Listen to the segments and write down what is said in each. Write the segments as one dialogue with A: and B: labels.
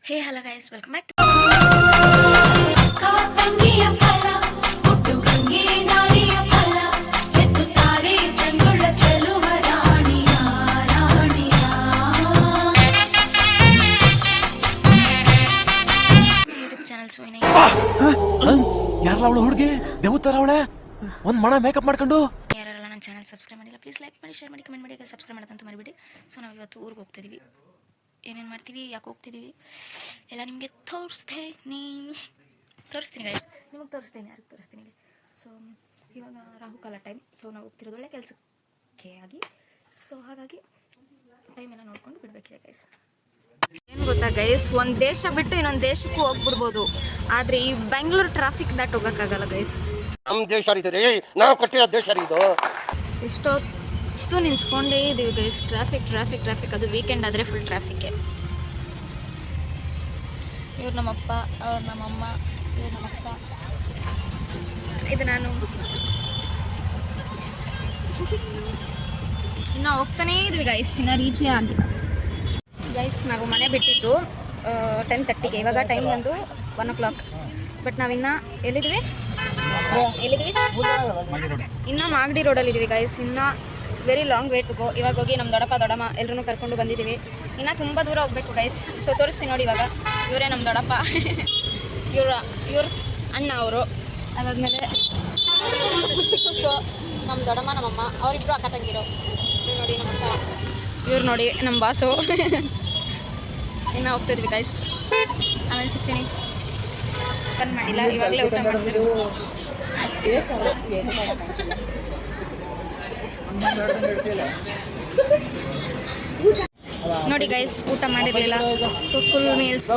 A: Hey hello guys, welcome back to YouTube channel. So
B: ಯಾರಲ್ಲ ಅವಳು ಹುಡುಗಿ ದೇವತರ ಅವಳೆ ಒಂದ್ ಮಣ ಮೇಕಪ್ ಮಾಡ್ಕೊಂಡು.
A: ಯಾರೆಲ್ಲ ನನ್ನ ಚಾನಲ್ ಸಬ್ಸ್ಕ್ರೈಬ್ ಮಾಡಿಲ್ಲ, ಪ್ಲೀಸ್ ಲೈಕ್ ಮಾಡಿ, ಶೇರ್ ಮಾಡಿ, ಕಮೆಂಟ್ ಮಾಡಿ, ಸಬ್ಸ್ಕ್ರೈಬ್ ಮಾಡೋದಂತೂ ಮರಿಬೇಡಿ. ಸೊ ನಾವು ಇವತ್ತು ಊರಿಗೆ ಹೋಗ್ತಿದ್ದೀವಿ. ಏನೇನು ಮಾಡ್ತೀವಿ, ಯಾಕೆ ಹೋಗ್ತಿದ್ದೀವಿ ಎಲ್ಲ ನಿಮಗೆ ತೋರಿಸ್ತೀನಿ ಗೈಸ್, ನಿಮಗೆ ತೋರಿಸ್ತೀನಿ, ಯಾರಿಗೆ ತೋರಿಸ್ತೀನಿ. ಸೊ ಇವಾಗ ರಾಹುಕಾಲ ಟೈಮ್. ಸೊ ನಾವು ಹೋಗ್ತಿರೋದು ಒಳ್ಳೆ ಕೆಲಸಕ್ಕೆ ಆಗಿ. ಸೊ ಹಾಗಾಗಿ ಟೈಮ್ ಎಲ್ಲ ನೋಡ್ಕೊಂಡು ಬಿಡಬೇಕಿದೆ ಗೈಸ್. ಏನು ಗೊತ್ತಾ ಗೈಸ್, ಒಂದು ದೇಶ ಬಿಟ್ಟು ಇನ್ನೊಂದು ದೇಶಕ್ಕೂ ಹೋಗ್ಬಿಡ್ಬೋದು, ಆದರೆ ಈ ಬೆಂಗಳೂರು ಟ್ರಾಫಿಕ್ ದಾಟ್ ಹೋಗೋಕ್ಕಾಗಲ್ಲ ಗೈಸ್.
C: ನಮ್ಮ ದೇಶ ರೀ, ನಾವು ಕಟ್ಟಿರೋ ದೇಶ ಇದು.
A: ಇಷ್ಟೊತ್ತು ನಿಂತ್ಕೊಂಡೇ ಇದೀವಿ ಗೈಸ್, ಟ್ರಾಫಿಕ್. ಅದು ವೀಕೆಂಡ್ ಆದರೆ ಫುಲ್ ಟ್ರಾಫಿಕ್ಕೆ. ಇವ್ರು ನಮ್ಮಪ್ಪ, ಅವ್ರು ನಮ್ಮಮ್ಮ, ಇವ್ರು ನಮ್ಮಕ್ಕ, ಇದು ನಾನು. ಇನ್ನು ಹೋಗ್ತಾನೇ ಇದ್ವಿ ಗೈಸ್, ಇನ್ನು ರೀಚೇ ಆಗಿಲ್ಲ ಗೈಸ್. ನಾವು ಮನೆ ಬಿಟ್ಟಿದ್ದು 10:30ಗೆ, ಇವಾಗ ಟೈಮ್ ಬಂದು 1 o'clock. ಬಟ್ ನಾವಿನ್ನು ಎಲ್ಲಿದ್ವಿ, ಇನ್ನು ಮಾಗಡಿ ರೋಡಲ್ಲಿದ್ದೀವಿ ಗೈಸ್. ಇನ್ನು very long way to go. ಇವಾಗ ಹೋಗಿ ನಮ್ಮ ದೊಡ್ಡಮ್ಮ ಎಲ್ಲರೂ ಕರ್ಕೊಂಡು ಬಂದಿದ್ದೀವಿ. ಇನ್ನು ತುಂಬ ದೂರ ಹೋಗ್ಬೇಕು ಗೈಸ್. ಸೊ ತೋರಿಸ್ತೀನಿ ನೋಡಿ, ಇವಾಗ ಇವರೇ ನಮ್ಮ ದೊಡ್ಡಪ್ಪ, ಇವ್ರ ಅಣ್ಣ ಅವರು. ಅದಾದಮೇಲೆ ಚಿಕ್ಕಸು ನಮ್ಮ ದೊಡ್ಡಮ್ಮ, ನಮ್ಮಮ್ಮ, ಅವರಿಬ್ಬರು ಅಕ್ಕ ತಂಗಿರು. ನೋಡಿ ನಮ್ಮ ಅಕ್ಕ, ಇವ್ರು ನೋಡಿ ನಮ್ಮ ಬಾಸು. ಇನ್ನು ಹೋಗ್ತಿದ್ವಿ ಗೈಸ್, ಆಮೇಲೆ ಸಿಗ್ತೀನಿ. ಓಪನ್ ಮಾಡಿಲ್ಲ, ಇವಾಗಲೇ ಊಟ ಮಾಡ್ತೀವಿ. ನೋಡಿ ಗೈಸ್, ಊಟ ಮಾಡಿರಲಿಲ್ಲ. So full meals.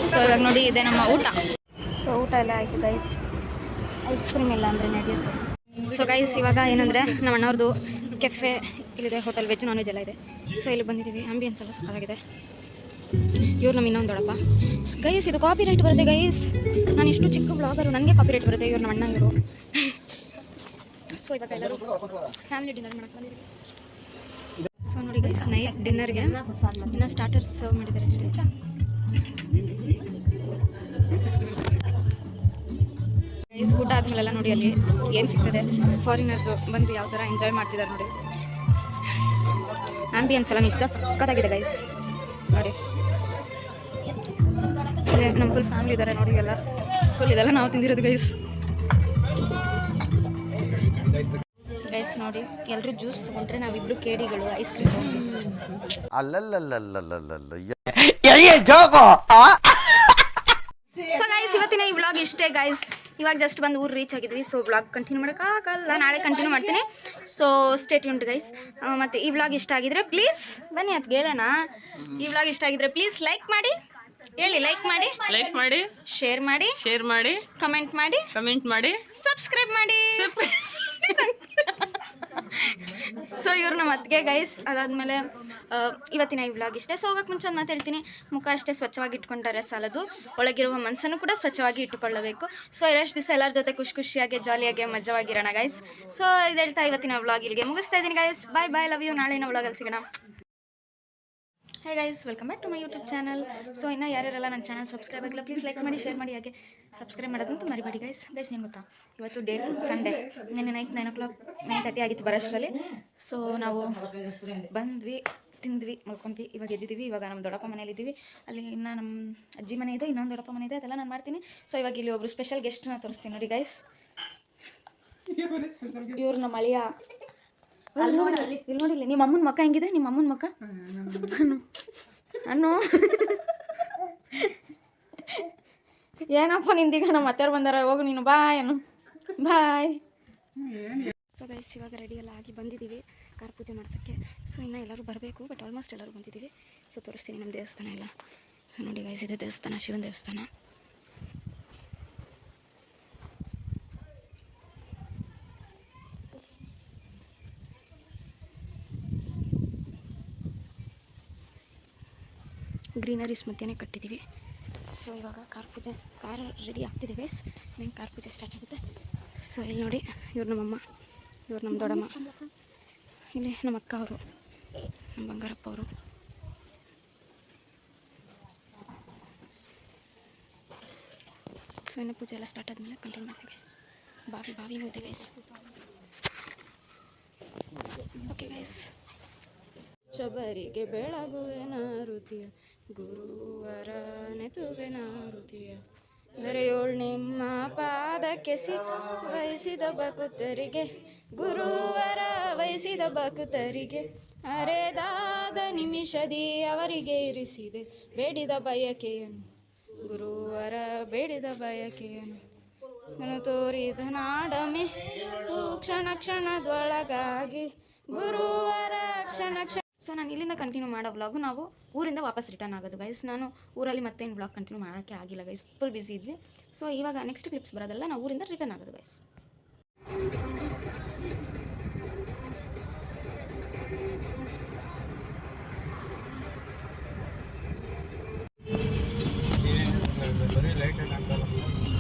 A: ಸೊ ಇವಾಗ ನೋಡಿ, ಇದೆ ನಮ್ಮ ಊಟ. ಸೊ ಊಟ ಎಲ್ಲ ಆಯಿತು ಗೈಸ್. ಐಸ್ ಕ್ರೀಮ್ ಇಲ್ಲ ಅಂದರೆ ನಡೆಯುತ್ತೆ. ಸೊ ಗೈಸ್, ಇವಾಗ ಏನಂದರೆ ನಮ್ಮ ಅಣ್ಣವ್ರದ್ದು ಕೆಫೆ ಇಲ್ಲಿದೆ, ಹೋಟೆಲ್, ವೆಜ್ ನಾನ್ ವೆಜ್ ಎಲ್ಲ ಇದೆ. ಸೊ ಇಲ್ಲಿ ಬಂದಿದ್ದೀವಿ. ಆಂಬಿಯನ್ಸ್ ಎಲ್ಲ ಸಕ್ಕತ್ತಾಗಿದೆ. ಇವ್ರು ನಮ್ಮ ಇನ್ನೊಂದು ದೊಡ್ಡಪ್ಪ ಗೈಸ್. ಇದು ಕಾಪಿ ರೈಟ್ ಬರುತ್ತೆ ಗೈಸ್, ನಾನು ಇಷ್ಟು ಚಿಕ್ಕ ಬ್ಲಾಗರು, ನನಗೆ ಕಾಪಿ ರೈಟ್ ಬರುತ್ತೆ. ಇವ್ರು ನಮ್ಮ ಅಣ್ಣ ಇವರು. ಸೊ ಇವಾಗ ಎಲ್ಲರೂ ಫ್ಯಾಮಿಲಿ ಡಿನ್ನರ್ ಮಾಡಕ್ಕೆ ಬಂದಿದ್ದೀವಿ. ಸೊ ನೋಡಿ ಗೈಸ್, ನೈಟ್ ಡಿನ್ನರ್ಗೆ ಇನ್ನು ಸ್ಟಾರ್ಟರ್ಸ್ ಸರ್ವ್ ಮಾಡಿದ್ದಾರೆ ಅಷ್ಟೇ. ಗೈಸ್ ಊಟ ಆದಮೇಲೆಲ್ಲ ನೋಡಿ ಅಲ್ಲಿ ಏನು ಸಿಗ್ತದೆ, ಫಾರಿನರ್ಸು ಬಂದು ಯಾವ ಥರ ಎಂಜಾಯ್ ಮಾಡ್ತಿದ್ದಾರೆ ನೋಡಿ. ಆಂಬಿಯನ್ಸ್ ಎಲ್ಲ ನಿಜ ಸಕ್ಕತ್ತಾಗಿದೆ ಗೈಸ್. ನೋಡಿ ನಮ್ಮ ಫುಲ್ ಫ್ಯಾಮಿಲಿ ಇದ್ದಾರೆ ನೋಡಿ, ಎಲ್ಲ ಫುಲ್ ಇದೆಲ್ಲ ನಾವು ತಿಂದಿರೋದು ಗೈಸ್. ನೋಡಿ ಎಲ್ಲರೂ ಜ್ಯೂಸ್ ತೊಗೊಂಡ್ರೆ, ನಾವಿಬ್ರು ಕೇಡಿಗಳು ಐಸ್ ಕ್ರೀಮ್ ತೊಗೊಂಡ್ವಿ. ಸೊ ಗೈಸ್, ಇವತ್ತಿನ ಈ ವ್ಲಾಗ್ ಇಷ್ಟೇ ಗೈಸ್. ಇವಾಗ ಜಸ್ಟ್ ಬಂದು ಊರು ರೀಚ್ ಆಗಿದ್ವಿ. ಸೊ ವ್ಲಾಗ್ ಕಂಟಿನ್ಯೂ ಮಾಡೋಕ್ಕಾಗಲ್ಲ, ನಾಳೆ ಕಂಟಿನ್ಯೂ ಮಾಡ್ತೀನಿ. So stay tuned guys. ಮತ್ತು ಈ ವ್ಲಾಗ್ ಇಷ್ಟ ಆಗಿದ್ರೆ ಪ್ಲೀಸ್ ಬನ್ನಿ ಅಂತ ಹೇಳೋಣ. ಈ ವ್ಲಾಗ್ ಇಷ್ಟ ಆಗಿದ್ರೆ ಪ್ಲೀಸ್ ಲೈಕ್ ಮಾಡಿ, ಹೇಳಿ ಲೈಕ್ ಮಾಡಿ, ಶೇರ್ ಮಾಡಿ, ಕಮೆಂಟ್ ಮಾಡಿ, ಸಬ್ಸ್ಕ್ರೈಬ್ ಮಾಡಿ. ಸೊ ಇವ್ರು ನಮ್ಮ ಅತ್ತಿಗೆ ಗೈಸ್. ಅದಾದಮೇಲೆ ಇವತ್ತಿನ ಈ ವ್ಲಾಗ್ ಇಷ್ಟೇ. ಸೊ ಹೋಗೋಕ್ಕೆ ಮುಂಚೆ ಒಂದು ಮಾತು ಹೇಳ್ತೀನಿ, ಮುಖ ಅಷ್ಟೇ ಸ್ವಚ್ಛವಾಗಿ ಇಟ್ಕೊಂಡರೆ ಸಾಲದು, ಒಳಗಿರುವ ಮನಸ್ಸನ್ನು ಕೂಡ ಸ್ವಚ್ಛವಾಗಿ ಇಟ್ಟುಕೊಳ್ಳಬೇಕು. ಸೊ ಇರೋಷ್ಟು ದಿವಸ ಎಲ್ಲರ ಜೊತೆ ಖುಷಿಯಾಗಿ ಜಾಲಿಯಾಗಿ ಮಜವಾಗಿರೋಣ ಗೈಸ್. ಸೊ ಇದು ಹೇಳ್ತಾ ಇವತ್ತಿನ ವ್ಲಾಗ್ ಇಲ್ಲಿಗೆ ಮುಗಿಸ್ತಾ ಇದ್ದೀನಿ ಗೈಸ್. Bye, love you. ನಾಳಿನ ವ್ಲಾಗಲ್ಲಿ ಸಿಗೋಣ. Hey guys, welcome back to my YouTube channel. So ಇನ್ನು ಯಾರ್ಯಾರೆಲ್ಲ ನನ್ನ ಚಾನಲ್ ಸಬ್ಸ್ಕ್ರೈಬ್ ಆಗಿಲ್ಲ, ಪ್ಲೀಸ್ ಲೈಕ್ ಮಾಡಿ, ಶೇರ್ ಮಾಡಿ, ಹಾಗೆ ಸಬ್ಸ್ಕ್ರೈಬ್ ಮಾಡೋದಂತೂ ಮರಿಬೇಡಿ ಗೈಸ್. ಏನು ಗೊತ್ತಾ, ಇವತ್ತು ಡೇಟ್ ಸಂಡೇ, ನಿನ್ನೆ ನೈಟ್ 9 o'clock 9:30 ಆಗಿತ್ತು ಬರೋಷ್ಟರಲ್ಲಿ. ಸೊ ನಾವು ಬಂದ್ವಿ, ತಿಂದ್ವಿ, ಮಲ್ಕೊಂಡ್ವಿ. ಇವಾಗ ಎದ್ದಿದ್ದೀವಿ. ಇವಾಗ ನಮ್ಮ ದೊಡ್ಡಪ್ಪ ಮನೇಲಿದ್ದೀವಿ. ಅಲ್ಲಿ ಇನ್ನು ನಮ್ಮ ಅಜ್ಜಿ ಮನೆ ಇದೆ, ಇನ್ನೊಂದು ದೊಡ್ಡಪ್ಪ ಮನೆ ಇದೆ, ಅದೆಲ್ಲ ನಾನು ಮಾಡ್ತೀನಿ. ಸೊ ಇವಾಗ ಇಲ್ಲಿ ಒಬ್ಬರು ಸ್ಪೆಷಲ್ ಗೆಸ್ಟ್ನ ತೋರಿಸ್ತೀನಿ ನೋಡಿ ಗೈಸ್. ಇವ್ರು ನಮ್ಮ ಅಳಿಯ. ಇಲ್ಲಿ ನೋಡಿಲ್ಲ, ನಿಮ್ಮ ಅಮ್ಮನ ಮಕ್ಕ ಹೆಂಗಿದೆ, ನಿಮ್ಮ ಅಮ್ಮನ ಮಕ್ಕ ಅನ್ನು ಏನಪ್ಪ ನಿಂದೀಗ ನಮ್ಮ ಅತ್ತೆಯವ್ರು ಬಂದಾರ, ಹೋಗು ನೀನು, ಬಾಯ್. ಸೊ ಗೈಸ್, ಇವಾಗ ರೆಡಿ ಎಲ್ಲ ಆಗಿ ಬಂದಿದ್ದೀವಿ ಕಾರ ಪೂಜೆ ಮಾಡ್ಸೋಕ್ಕೆ. ಸೊ ಇನ್ನೂ ಎಲ್ಲರೂ ಬರಬೇಕು, ಬಟ್ ಆಲ್ಮೋಸ್ಟ್ ಎಲ್ಲರೂ ಬಂದಿದ್ದೀವಿ. ಸೊ ತೋರಿಸ್ತೀನಿ ನಮ್ಮ ದೇವಸ್ಥಾನ ಎಲ್ಲ. ಸೊ ನೋಡಿ ಗೈಸ್, ಇದೆ ದೇವಸ್ಥಾನ, ಶಿವನ ದೇವಸ್ಥಾನ. ಗ್ರೀನರೀಸ್ ಮಧ್ಯೆ ಕಟ್ಟಿದ್ದೀವಿ. ಸೊ ಇವಾಗ ಕಾರ್ ರೆಡಿ ಆಗ್ತಿದೆ ಗೈಸ್. ನಂಗೆ ಕಾರ್ ಪೂಜೆ ಸ್ಟಾರ್ಟ್ ಆಗುತ್ತೆ. ಸೊ ಇಲ್ಲಿ ನೋಡಿ, ಇವ್ರು ನಮ್ಮಮ್ಮ, ಇವ್ರು ನಮ್ಮ ದೊಡ್ಡಮ್ಮ, ಇಲ್ಲಿ ನಮ್ಮ ಅಕ್ಕ ಅವರು, ನಮ್ಮ ಬಂಗಾರಪ್ಪ ಅವರು. ಇನ್ನು ಪೂಜೆ ಎಲ್ಲ ಸ್ಟಾರ್ಟ್ ಆದಮೇಲೆ ಕಂಟಿನ್ಯೂ ಮಾಡ್ತೀವಿ ಗೈಸ್. ಬಾವಿ ಹೋಯ್ತೆ ಗೈಸ್. Okay guys. ಶಬರಿಗೆ ಬೆಳಗುವೆನ ಋತಿಯ ಗುರುವರ ನೆತುವೆನ ಋತಿಯ ದರೆಯೋಳ್ ನಿಮ್ಮ ಪಾದಕ್ಕೆ ವಹಿಸಿದ ಭಕ್ತರಿಗೆ ಗುರುವರ ವಹಿಸಿದ ಭಕ್ತರಿಗೆ ಅರೆದಾದ ನಿಮಿಷದಿ ಅವರಿಗೆ ಇರಿಸಿದೆ ಬೇಡಿದ ಬಯಕೆಯನ್ನು ಗುರುವರ ಬೇಡಿದ ಬಯಕೆಯನ್ನು ನಾನು ತೋರಿದ ನಾಡಮೆ ಕ್ಷಣ ಕ್ಷಣದೊಳಗಾಗಿ ಗುರುವರ ಕ್ಷಣ. ಸೊ ನಾನು ಇಲ್ಲಿಂದ ಕಂಟಿನ್ಯೂ ಮಾಡೋ ವ್ಲಾಗು ನಾವು ಊರಿಂದ ವಾಪಸ್ ರಿಟರ್ನ್ ಆಗೋದು ಗೈಸ್. ನಾನು ಊರಲ್ಲಿ ಮತ್ತೇನು ವ್ಲಾಗ್ ಕಂಟಿನ್ಯೂ ಮಾಡೋಕ್ಕೆ ಆಗಿಲ್ಲ ಗೈಸ್, ಫುಲ್ ಬ್ಯುಸಿ ಇದ್ವಿ. ಸೊ ಇವಾಗ ನೆಕ್ಸ್ಟ್ ಕ್ಲಿಪ್ಸ್ ಬರೋದಲ್ಲ, ನಾವು ಊರಿಂದ ರಿಟರ್ನ್ ಆಗೋದು ಗೈಸ್.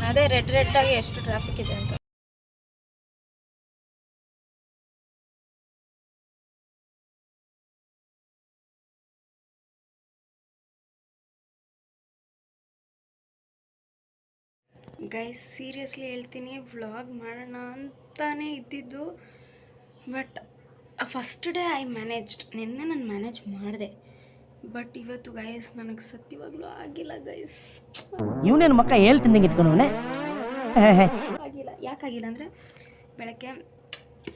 A: ಅದೇ ರೆಡ್ ಆಗಿ ಎಷ್ಟು ಟ್ರಾಫಿಕ್ ಇದೆ ಅಂತ. ಗೈಸ್ ಸೀರಿಯಸ್ಲಿ ಹೇಳ್ತೀನಿ, ವ್ಲಾಗ್ ಮಾಡೋಣ ಅಂತಾನೇ ಇದ್ದಿದ್ದು, but first day I managed. ನಿನ್ನೆ ನಾನು ಮ್ಯಾನೇಜ್ ಮಾಡಿದೆ, ಬಟ್ ಇವತ್ತು ಗೈಸ್ ನನಗೆ ಸತ್ಯವಾಗ್ಲೂ ಆಗಿಲ್ಲ ಗೈಸ್.
D: ಇವನೇನು ಮಕ್ಕ ಹೇಳ್ತಿದ್ದಂಗೆ ಇಟ್ಕೊಂಡವನೇ
A: ಆಗಿಲ್ಲ. ಯಾಕಾಗಿಲ್ಲ ಅಂದರೆ ಬೆಳಗ್ಗೆ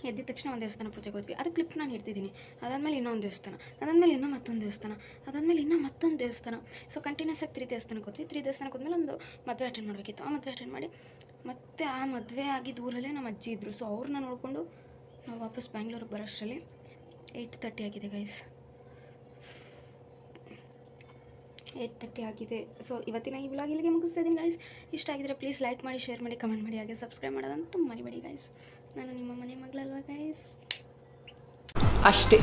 A: ಎದ್ದಿದ ತಕ್ಷಣ ಒಂದು ದೇವಸ್ಥಾನ ಪೂಜೆಗೆ ಹೋದ್ವಿ, ಅದು ಕ್ಲಿಪ್ ನಾನು ಇಡ್ತಿದ್ದೀನಿ. ಅದಾದಮೇಲೆ ಇನ್ನೊಂದು ದೇವಸ್ಥಾನ, ಅದಾದಮೇಲೆ ಇನ್ನೂ ಮತ್ತೊಂದು ದೇವಸ್ಥಾನ, ಅದಾದಮೇಲೆ ಇನ್ನೂ ಮತ್ತೊಂದು ದೇವಸ್ಥಾನ. ಸೊ ಕಂಟಿನ್ಯೂಸ್ ಆಗಿ 3 ದೇವಸ್ಥಾನಕ್ಕೆ ಹೋದ್ವಿ. 3 ದೇವಸ್ಥಾನಕ್ಕೆ ಹೋದ್ಮೇಲೆ ಒಂದು ಮದುವೆ ಅಟೆಂಡ್ ಮಾಡಬೇಕಿತ್ತು. ಆ ಮದುವೆ ಅಟೆಂಡ್ ಮಾಡಿ ಮತ್ತೆ ಆ ಮದುವೆ ಆಗಿದ್ದ ಊರಲ್ಲೇ ನಮ್ಮ ಅಜ್ಜಿ ಇದ್ದರು. ಸೊ ಅವ್ರನ್ನ ನೋಡಿಕೊಂಡು ನಾವು ವಾಪಸ್ ಬ್ಯಾಂಗ್ಳೂರಿಗೆ ಬರೋಷ್ಟರಲ್ಲಿ 8:30 ಆಗಿದೆ ಗೈಸ್. 8:30 ಆಗಿದೆ. ಸೊ ಇವತ್ತಿನ ಈ ವ್ಲಾಗ್ ಇಲ್ಲಿಗೆ ಮುಗಿಸ್ತಾ ಇದ್ದೀನಿ ಗೈಸ್. ಇಷ್ಟ ಆಗಿದ್ರೆ ಪ್ಲೀಸ್ ಲೈಕ್ ಮಾಡಿ, ಶೇರ್ ಮಾಡಿ, ಕಮೆಂಟ್ ಮಾಡಿ, ಹಾಗೆ ಸಬ್ಸ್ಕ್ರೈಬ್ ಮಾಡೋದಂತೂ ಮರಿಬೇಡಿ ಗೈಸ್. ನಾನು ನಿಮ್ಮ ಮನೆ ಮಗಳಲ್ವಾ ಗೈಸ್.
D: ಅಷ್ಟೇ.